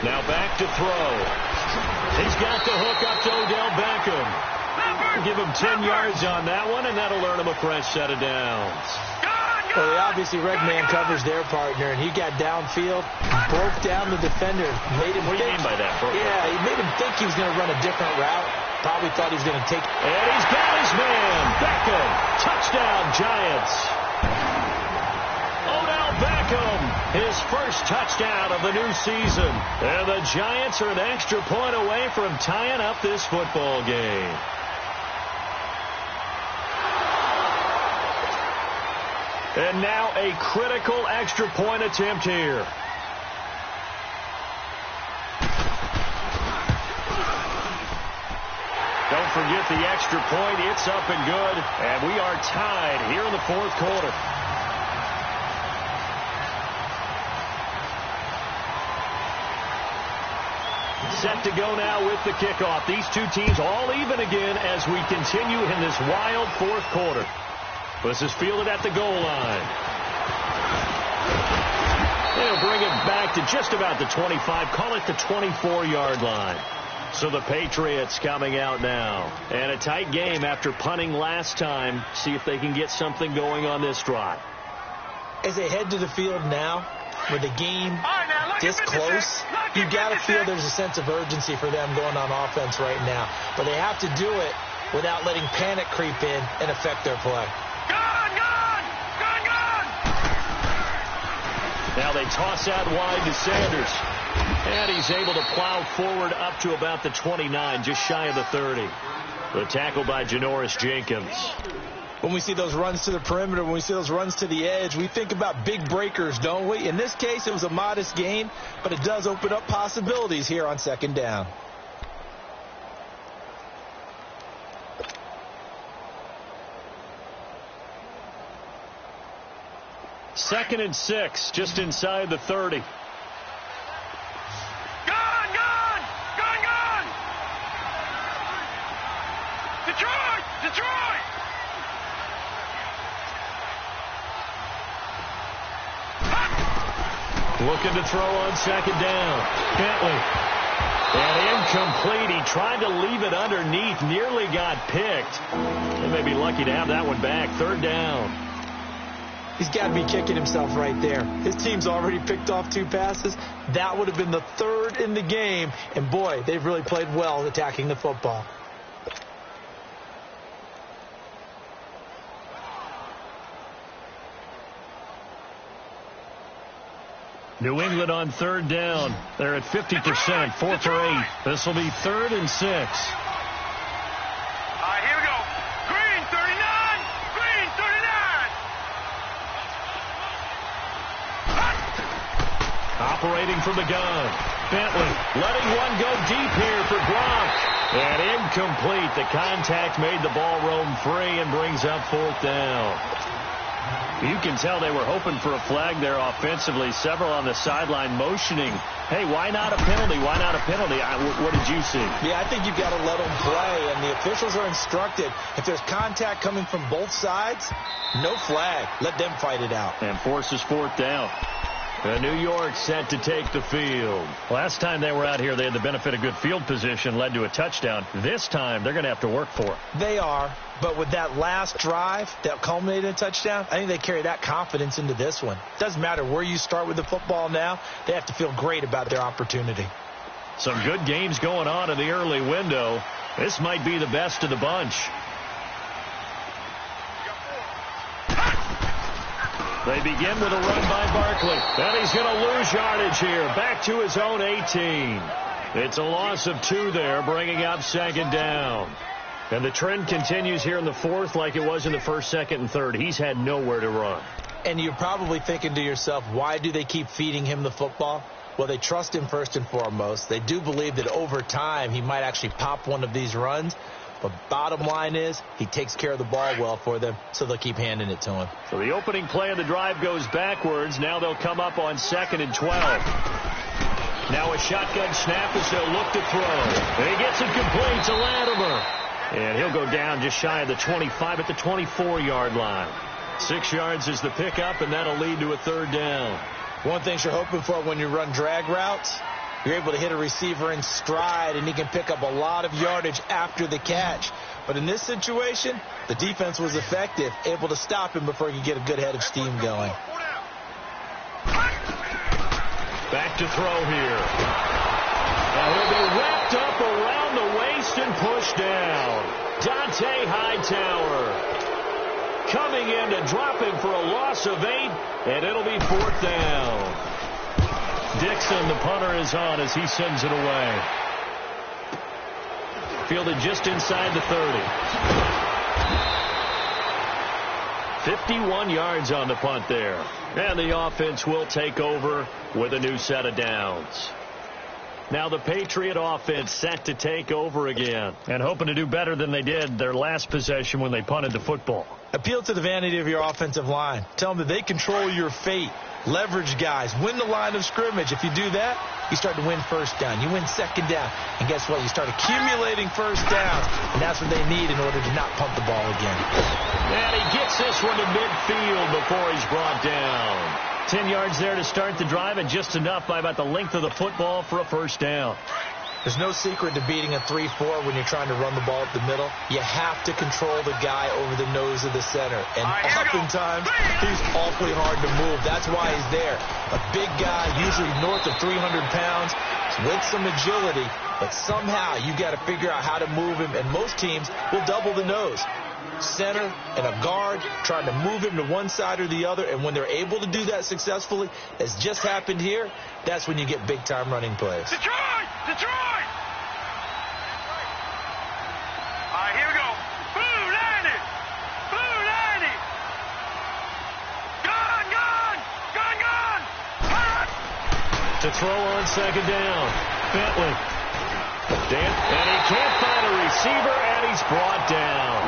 Now back to throw. He's got the hook up to Odell Beckham. Give him 10 yards on that one, and that'll earn him a fresh set of downs. Well, he obviously red man covers their partner, and he got downfield, broke down the defender, made him What do you mean by that? Yeah, he made him think he was going to run a different route. Probably thought he was going to take. And he's got his man. Beckham. Touchdown, Giants. Odell Beckham. His first touchdown of the new season. And the Giants are an extra point away from tying up this football game. And now a critical extra point attempt here. Don't forget the extra point. It's up and good. And we are tied here in the 4th quarter. Set to go now with the kickoff. These two teams all even again as we continue in this wild 4th quarter. This is fielded at the goal line. They'll bring it back back to just about the 25. Call it the 24-yard line. So the Patriots coming out now. And a tight game after punting last time. See if they can get something going on this drive. As they head to the field now, with the game this close, you've got to feel there's a sense of urgency for them going on offense right now. But they have to do it without letting panic creep in and affect their play. Now they toss out wide to Sanders. And he's able to plow forward up to about the 29, just shy of the 30. The tackle by Janoris Jenkins. When we see those runs to the perimeter, when we see those runs to the edge, we think about big breakers, don't we? In this case, it was a modest gain, but it does open up possibilities here on second down. Second and 6, just inside the 30. Detroit! Looking to throw on second down. Bentley. And incomplete. He tried to leave it underneath. Nearly got picked. They may be lucky to have that one back. Third down. He's got to be kicking himself right there. His team's already picked off 2 passes. That would have been the 3rd in the game. And, boy, they've really played well attacking the football. New England on third down. They're at 50%, 4 for 8. This will be 3rd and 6. All right, here we go. Green, 39. Green, 39. Operating from the gun. Bentley letting one go deep here for Gronk. And incomplete. The contact made the ball roam free and brings up 4th down. You can tell they were hoping for a flag there offensively. Several on the sideline motioning. Hey, why not a penalty? Why not a penalty? What did you see? Yeah, I think you've got to let them play, and the officials are instructed. If there's contact coming from both sides, no flag. Let them fight it out. And forces 4th down. New York set to take the field. Last time they were out here, they had the benefit of good field position, led to a touchdown. This time, they're going to have to work for it. They are, but with that last drive that culminated in a touchdown, I think they carry that confidence into this one. Doesn't matter where you start with the football now, they have to feel great about their opportunity. Some good games going on in the early window. This might be the best of the bunch. They begin with a run by Barkley. And he's going to lose yardage here. Back to his own 18. It's a loss of 2 there, bringing up second down. And the trend continues here in the 4th like it was in the 1st, 2nd, and 3rd. He's had nowhere to run. And you're probably thinking to yourself, why do they keep feeding him the football? Well, they trust him first and foremost. They do believe that over time he might actually pop one of these runs. But bottom line is, he takes care of the ball well for them, so they'll keep handing it to him. So the opening play of the drive goes backwards. Now they'll come up on 2nd and 12. Now a shotgun snap as they'll look to throw. And he gets it complete to Latimer. And he'll go down just shy of the 25 at the 24-yard line. 6 yards is the pickup, and that'll lead to a 3rd down. One thing you're hoping for when you run drag routes, you're able to hit a receiver in stride, and he can pick up a lot of yardage after the catch. But in this situation, the defense was effective, able to stop him before he could get a good head of steam going. Back to throw here. And he'll be wrapped up around the waist and pushed down. Dante Hightower coming in to drop him for a loss of 8, and it'll be 4th down. Dixon, the punter, is on as he sends it away. Fielded just inside the 30. 51 yards on the punt there. And the offense will take over with a new set of downs. Now the Patriot offense set to take over again and hoping to do better than they did their last possession when they punted the football. Appeal to the vanity of your offensive line. Tell them that they control your fate. Leverage guys. Win the line of scrimmage. If you do that, you start to win first down. You win second down. And guess what? You start accumulating first downs. And that's what they need in order to not pump the ball again. And he gets this one to midfield before he's brought down. 10 yards there to start the drive, and just enough by about the length of the football for a first down. There's no secret to beating a 3-4 when you're trying to run the ball up the middle. You have to control the guy over the nose of the center. And oftentimes, he's awfully hard to move. That's why he's there. A big guy, usually north of 300 pounds, with some agility. But somehow, you got to figure out how to move him. And most teams will double the nose. Center and a guard trying to move him to one side or the other. And when they're able to do that successfully, as just happened here, that's when you get big-time running plays. Detroit! Detroit! All right, here we go. Blue 90! Blue 90! Gun, gun! Gun, gun! Hot! To throw on second down. Bentley. And he can't find a receiver, and he's brought down.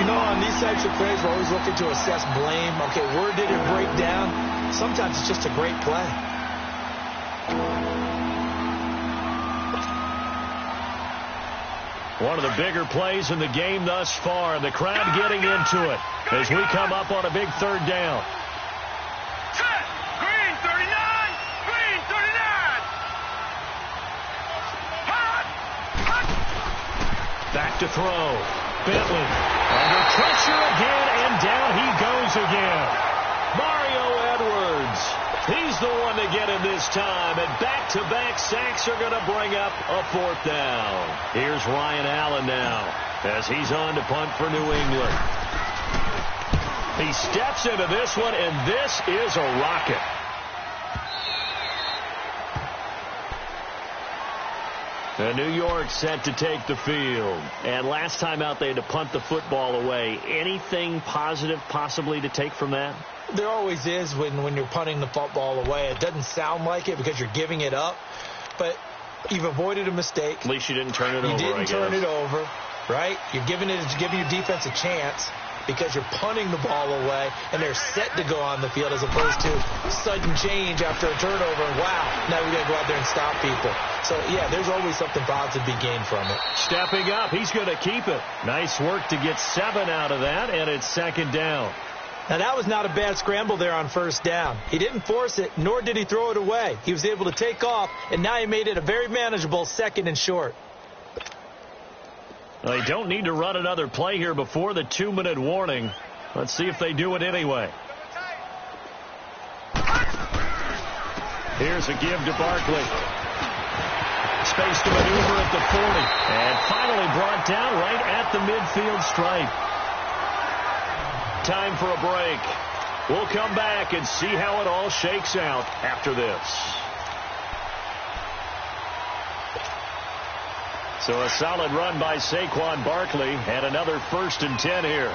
You know, on these types of plays, we're always looking to assess blame. Okay, where did it break down? Sometimes it's just a great play. One of the bigger plays in the game thus far. The crowd getting into it as we come up on a big third down. Set! Green 39! Green 39! Hot! Hot! Back to throw. Bentley under pressure again, and down he goes again. Mario Edwards. He's the one to get him this time, and back-to-back sacks are going to bring up a fourth down. Here's Ryan Allen now as he's on to punt for New England. He steps into this one, and this is a rocket. And New York set to take the field. And last time out, they had to punt the football away. Anything positive possibly to take from that? There always is when you're punting the football away. It doesn't sound like it because you're giving it up, but you've avoided a mistake. At least you didn't turn it over, You didn't turn it over, right? You're giving your defense a chance because you're punting the ball away, and they're set to go on the field as opposed to sudden change after a turnover. And wow, now we got to go out there and stop people. So, yeah, there's always something positive to be gained from it. Stepping up, he's going to keep it. Nice work to get 7 out of that, and it's second down. Now, that was not a bad scramble there on first down. He didn't force it, nor did he throw it away. He was able to take off, and now he made it a very manageable second and short. Well, they don't need to run another play here before the 2-minute warning. Let's see if they do it anyway. Here's a give to Barkley. Space to maneuver at the 40. And finally brought down right at the midfield stripe. Time for a break. We'll come back and see how it all shakes out after this. So a solid run by Saquon Barkley and another 1st and 10 here.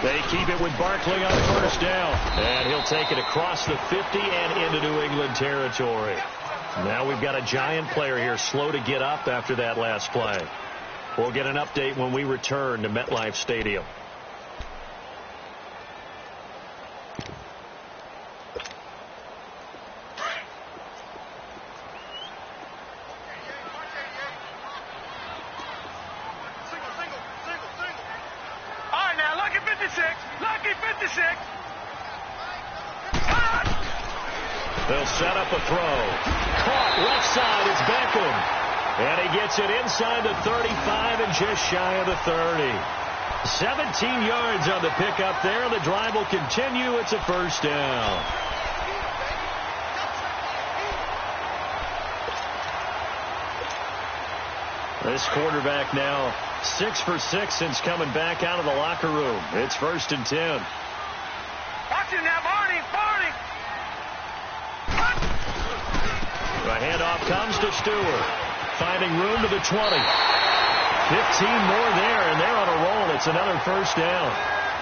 They keep it with Barkley on first down. And he'll take it across the 50 and into New England territory. Now we've got a giant player here slow to get up after that last play. We'll get an update when we return to MetLife Stadium. They'll set up a throw. Caught left side. It's Beckham. And he gets it inside the 35 and just shy of the 30. 17 yards on the pickup there. The drive will continue. It's a first down. This quarterback now 6 for 6 since coming back out of the locker room. It's 1st and 10. Watch it now, Barney. Barney. The handoff comes to Stewart. Finding room to the 20. 15 more there, and they're on a roll. It's another first down.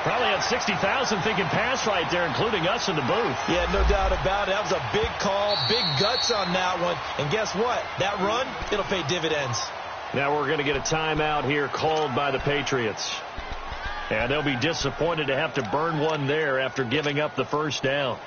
Probably had 60,000 thinking pass right there, including us in the booth. Yeah, no doubt about it. That was a big call, big guts on that one. And guess what? That run, it'll pay dividends. Now we're going to get a timeout here called by the Patriots. And they'll be disappointed to have to burn one there after giving up the first down.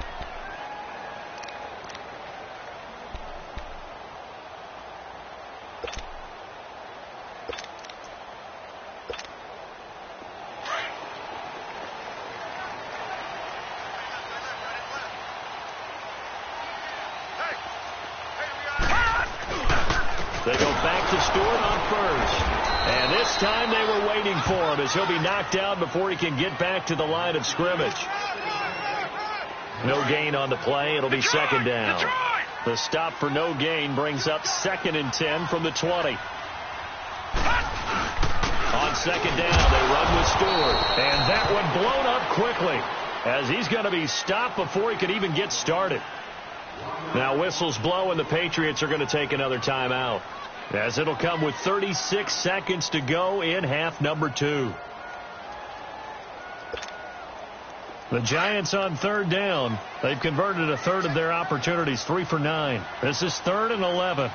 This time they were waiting for him as he'll be knocked down before he can get back to the line of scrimmage. No gain on the play. It'll be second down. The stop for no gain brings up 2nd and 10 from the 20. On second down, they run with Stewart. And that one blown up quickly as he's going to be stopped before he could even get started. Now whistles blow and the Patriots are going to take another timeout, as it'll come with 36 seconds to go in half number 2. The Giants on third down. They've converted a third of their opportunities, 3 for 9. This is 3rd and 11.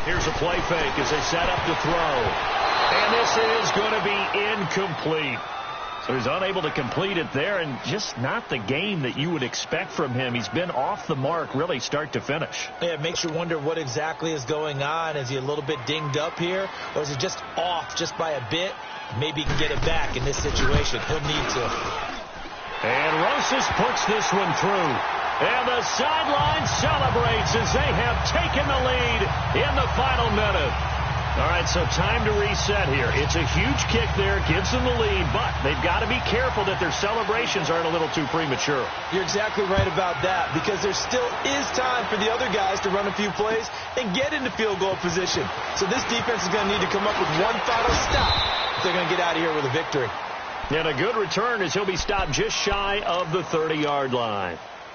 Here's a play fake as they set up to throw. And this is going to be incomplete. So he's unable to complete it there, and just not the game that you would expect from him. He's been off the mark really start to finish. Yeah, it makes you wonder what exactly is going on. Is he a little bit dinged up here, or is he just off just by a bit? Maybe he can get it back in this situation. He'll need to. And Rosas puts this one through. And the sideline celebrates as they have taken the lead in the final minute. All right, so time to reset here. It's a huge kick there, gives them the lead, but they've got to be careful that their celebrations aren't a little too premature. You're exactly right about that, because there still is time for the other guys to run a few plays and get into field goal position. So this defense is going to need to come up with one final stop if they're going to get out of here with a victory. And a good return as he'll be stopped just shy of the 30-yard line.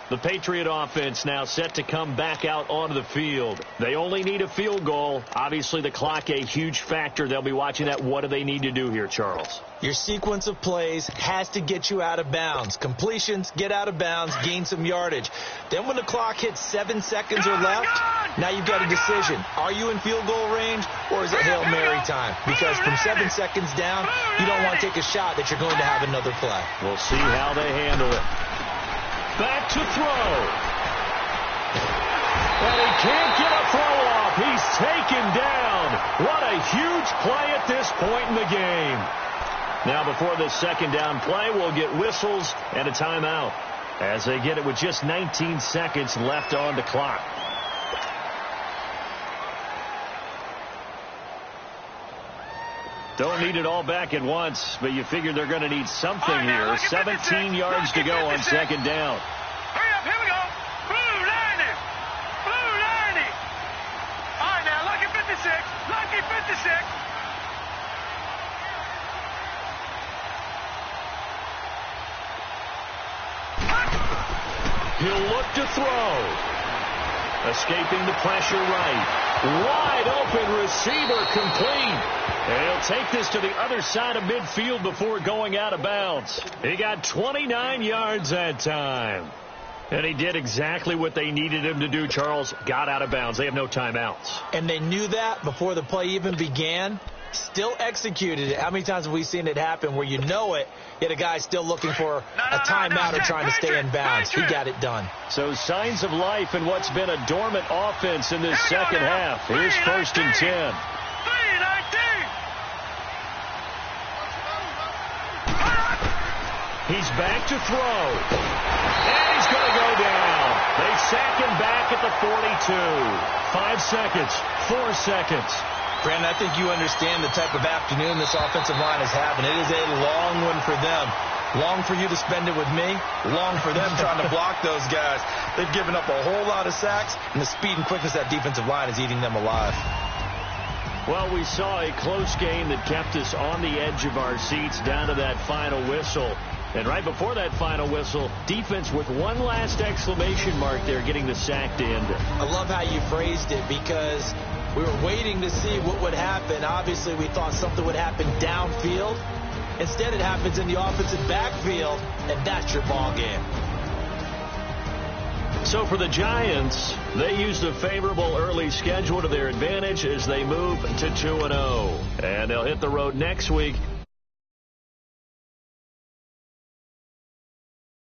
The Patriot offense now set to come back out onto the field. They only need a field goal. Obviously, the clock a huge factor. They'll be watching that. What do they need to do here, Charles? Your sequence of plays has to get you out of bounds. Completions, get out of bounds, gain some yardage. Then when the clock hits 7 seconds or left, now you've got a decision. Are you in field goal range, or is it Hail Mary time? Because from 7 seconds down, you don't want to take a shot that you're going to have another play. We'll see how they handle it. Back to throw. And he can't get a throw off. He's taken down. What a huge play at this point in the game. Now before this second down play, we'll get whistles and a timeout as they get it with just 19 seconds left on the clock. Don't need it all back at once, but you figure they're going to need something here. 17 yards to go on second down. Hurry up, here we go. Blue 90. Blue 90. All right, now, lucky 56. Lucky 56. He'll look to throw. Escaping the pressure right. Wide open receiver complete. And he'll take this to the other side of midfield before going out of bounds. He got 29 yards that time. And he did exactly what they needed him to do, Charles. Got out of bounds. They have no timeouts. And they knew that before the play even began. Still executed it. How many times have we seen it happen where you know it, yet a guy's still looking for a timeout or trying to stay in bounds? He got it done. So signs of life in what's been a dormant offense in this second half. Here's 1st and 10. He's back to throw. And he's going to go down. They sack him back at the 42. 5 seconds. 4 seconds. Brandon, I think you understand the type of afternoon this offensive line is having. It is a long one for them. Long for you to spend it with me. Long for them trying to block those guys. They've given up a whole lot of sacks, and the speed and quickness of that defensive line is eating them alive. Well, we saw a close game that kept us on the edge of our seats down to that final whistle. And right before that final whistle, defense with one last exclamation mark there, getting the sack to end it. I love how you phrased it, because we were waiting to see what would happen. Obviously, we thought something would happen downfield. Instead, it happens in the offensive backfield, and that's your ball game. So for the Giants, they used a favorable early schedule to their advantage as they move to 2-0. And they'll hit the road next week